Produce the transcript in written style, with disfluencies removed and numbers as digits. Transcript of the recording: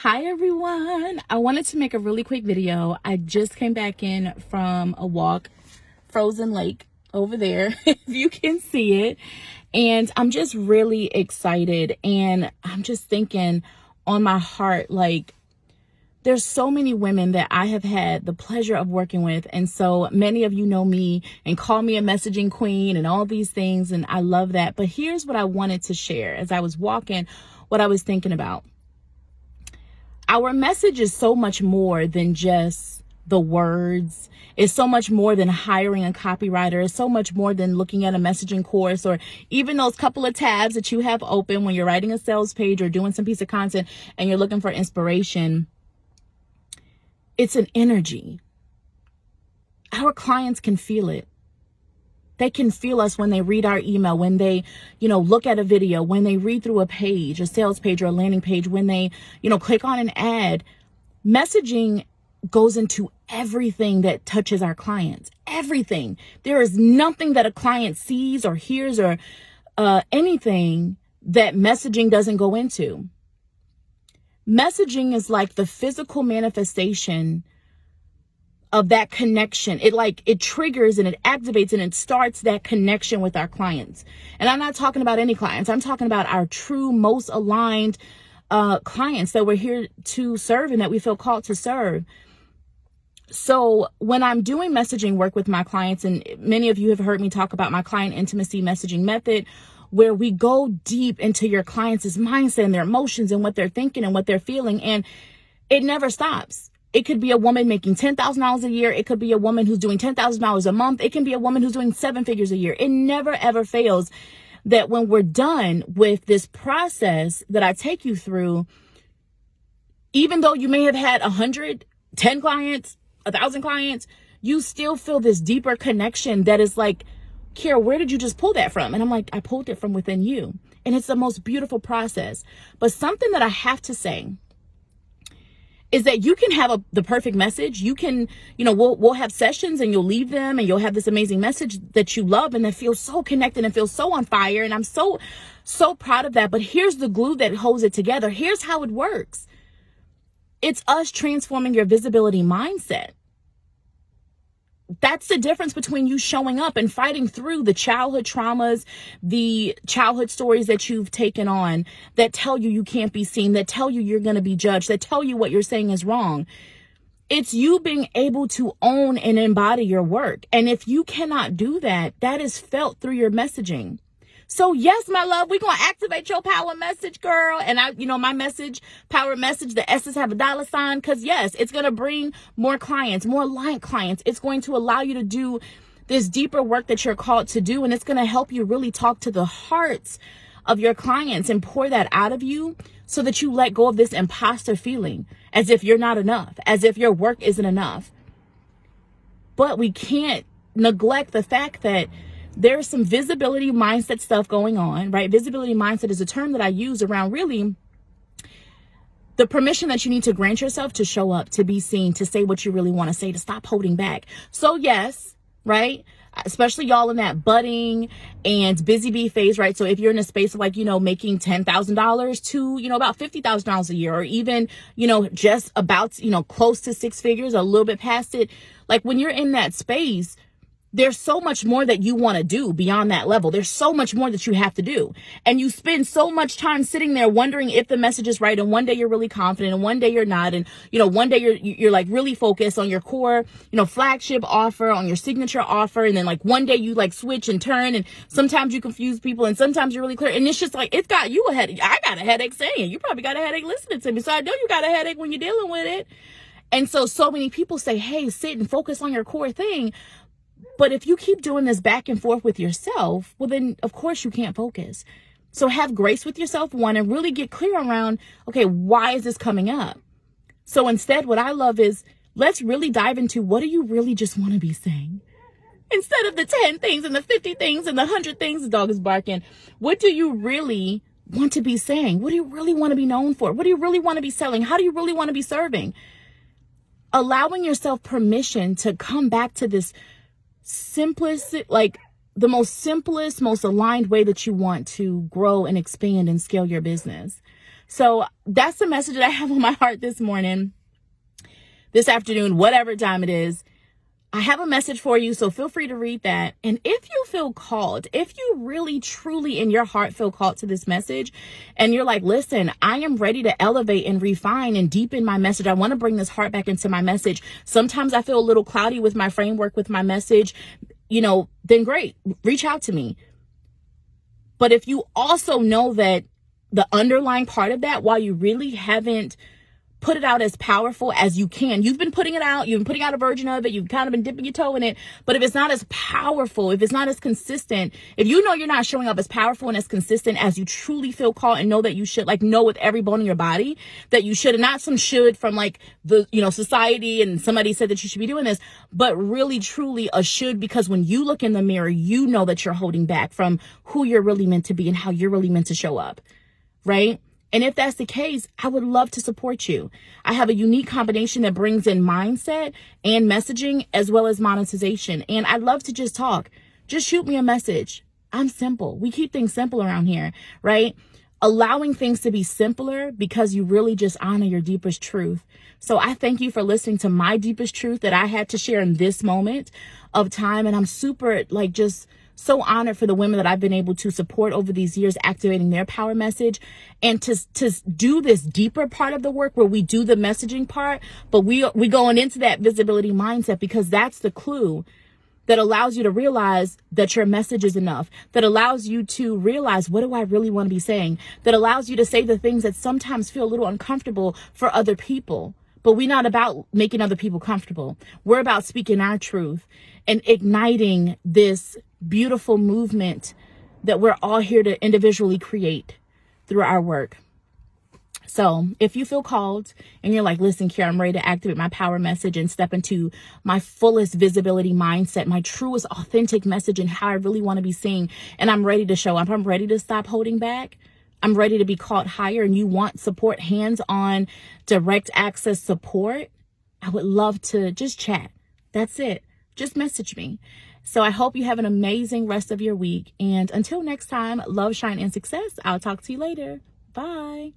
Hi everyone. I wanted to make a really quick video. I just came back in from a walk, frozen lake over there, if you can see it. And I'm just really excited. And I'm just thinking on my heart, like, there's so many women that I have had the pleasure of working with. And so many of you know me and call me a messaging queen and all these things. And I love that. But here's what I wanted to share as I was walking, what I was thinking about. Our message is so much more than just the words. It's so much more than hiring a copywriter. It's so much more than looking at a messaging course or even those couple of tabs that you have open when you're writing a sales page or doing some piece of content and you're looking for inspiration. It's an energy. Our clients can feel it. They can feel us when they read our email, when they, look at a video, when they read through a page, a sales page or a landing page, when they, click on an ad. Messaging goes into everything that touches our clients, everything. There is nothing that a client sees or hears or anything that messaging doesn't go into. Messaging is like the physical manifestation of that connection. It triggers and it activates and it starts that connection with our clients. And I'm not talking about any clients. I'm talking about our true, most aligned clients that we're here to serve and that we feel called to serve. So when I'm doing messaging work with my clients, and many of you have heard me talk about my client intimacy messaging method, where we go deep into your clients' mindset and their emotions and what they're thinking and what they're feeling. And it never stops. It could be a woman making $10,000 a year. It could be a woman who's doing $10,000 a month. It can be a woman who's doing 7 figures a year. It never, ever fails that when we're done with this process that I take you through, even though you may have had 100, 10 clients, 1,000 clients, you still feel this deeper connection that is like, Kira, where did you just pull that from? And I'm like, I pulled it from within you. And it's the most beautiful process. But something that I have to say is that you can have the perfect message. You can, we'll have sessions and you'll leave them and you'll have this amazing message that you love and that feels so connected and feels so on fire. And I'm so proud of that. But here's the glue that holds it together. Here's how it works. It's us transforming your visibility mindset. That's the difference between you showing up and fighting through the childhood traumas, the childhood stories that you've taken on that tell you can't be seen, that tell you you're going to be judged, that tell you what you're saying is wrong. It's you being able to own and embody your work. And if you cannot do that, that is felt through your messaging. So yes, my love, we're going to activate your power message, girl. And my message, power message, the S's have a $sign, because yes, it's going to bring more clients, more aligned clients. It's going to allow you to do this deeper work that you're called to do. And it's going to help you really talk to the hearts of your clients and pour that out of you so that you let go of this imposter feeling as if you're not enough, as if your work isn't enough. But we can't neglect the fact that there's some visibility mindset stuff going on, right? Visibility mindset is a term that I use around really the permission that you need to grant yourself to show up, to be seen, to say what you really want to say, to stop holding back. So yes, right? Especially y'all in that budding and busy bee phase, right? So if you're in a space of making $10,000 to, about $50,000 a year, or even, just about, close to 6 figures, a little bit past it. Like when you're in that space, there's so much more that you want to do beyond that level. There's so much more that you have to do. And you spend so much time sitting there wondering if the message is right. And one day you're really confident and one day you're not. And, one day you're like really focused on your core, flagship offer, on your signature offer. And then one day you switch and turn. And sometimes you confuse people and sometimes you're really clear. And it's just it's got you a headache. I got a headache saying, you probably got a headache listening to me. So I know you got a headache when you're dealing with it. And so many people say, hey, sit and focus on your core thing. But if you keep doing this back and forth with yourself, well, then, of course, you can't focus. So have grace with yourself, one, and really get clear around, okay, why is this coming up? So instead, what I love is let's really dive into what do you really just want to be saying? Instead of the 10 things and the 50 things and the 100 things the dog is barking, what do you really want to be saying? What do you really want to be known for? What do you really want to be selling? How do you really want to be serving? Allowing yourself permission to come back to this simplest, the most simplest, most aligned way that you want to grow and expand and scale your business. So that's the message that I have on my heart this morning, this afternoon, whatever time it is. I have a message for you, so feel free to read that. And if you feel called, if you really, truly in your heart feel called to this message, and you're like, listen, I am ready to elevate and refine and deepen my message. I want to bring this heart back into my message. Sometimes I feel a little cloudy with my framework, with my message, then great, reach out to me. But if you also know that the underlying part of that, while you really haven't put it out as powerful as you can, you've been putting it out, you've been putting out a version of it, you've kind of been dipping your toe in it, but if it's not as powerful, if it's not as consistent, if you know you're not showing up as powerful and as consistent as you truly feel called and know that you should, like know with every bone in your body that you should, and not some should from like the, society and somebody said that you should be doing this, but really truly a should, because when you look in the mirror, you know that you're holding back from who you're really meant to be and how you're really meant to show up, right? And if that's the case, I would love to support you. I have a unique combination that brings in mindset and messaging as well as monetization. And I'd love to just talk. Just shoot me a message. I'm simple. We keep things simple around here, right? Allowing things to be simpler because you really just honor your deepest truth. So I thank you for listening to my deepest truth that I had to share in this moment of time. And I'm super just so honored for the women that I've been able to support over these years, activating their power message, and to do this deeper part of the work where we do the messaging part, but we going into that visibility mindset, because that's the clue that allows you to realize that your message is enough, that allows you to realize, what do I really want to be saying, that allows you to say the things that sometimes feel a little uncomfortable for other people. But we're not about making other people comfortable. We're about speaking our truth and igniting this beautiful movement that we're all here to individually create through our work. So if you feel called and you're like, listen, Kiara, I'm ready to activate my power message and step into my fullest visibility mindset, my truest authentic message and how I really want to be seen, and I'm ready to show up, I'm ready to stop holding back, I'm ready to be called higher, and you want support, hands-on, direct access support, I would love to just chat. That's it. Just message me. So I hope you have an amazing rest of your week. And until next time, love, shine, and success. I'll talk to you later. Bye.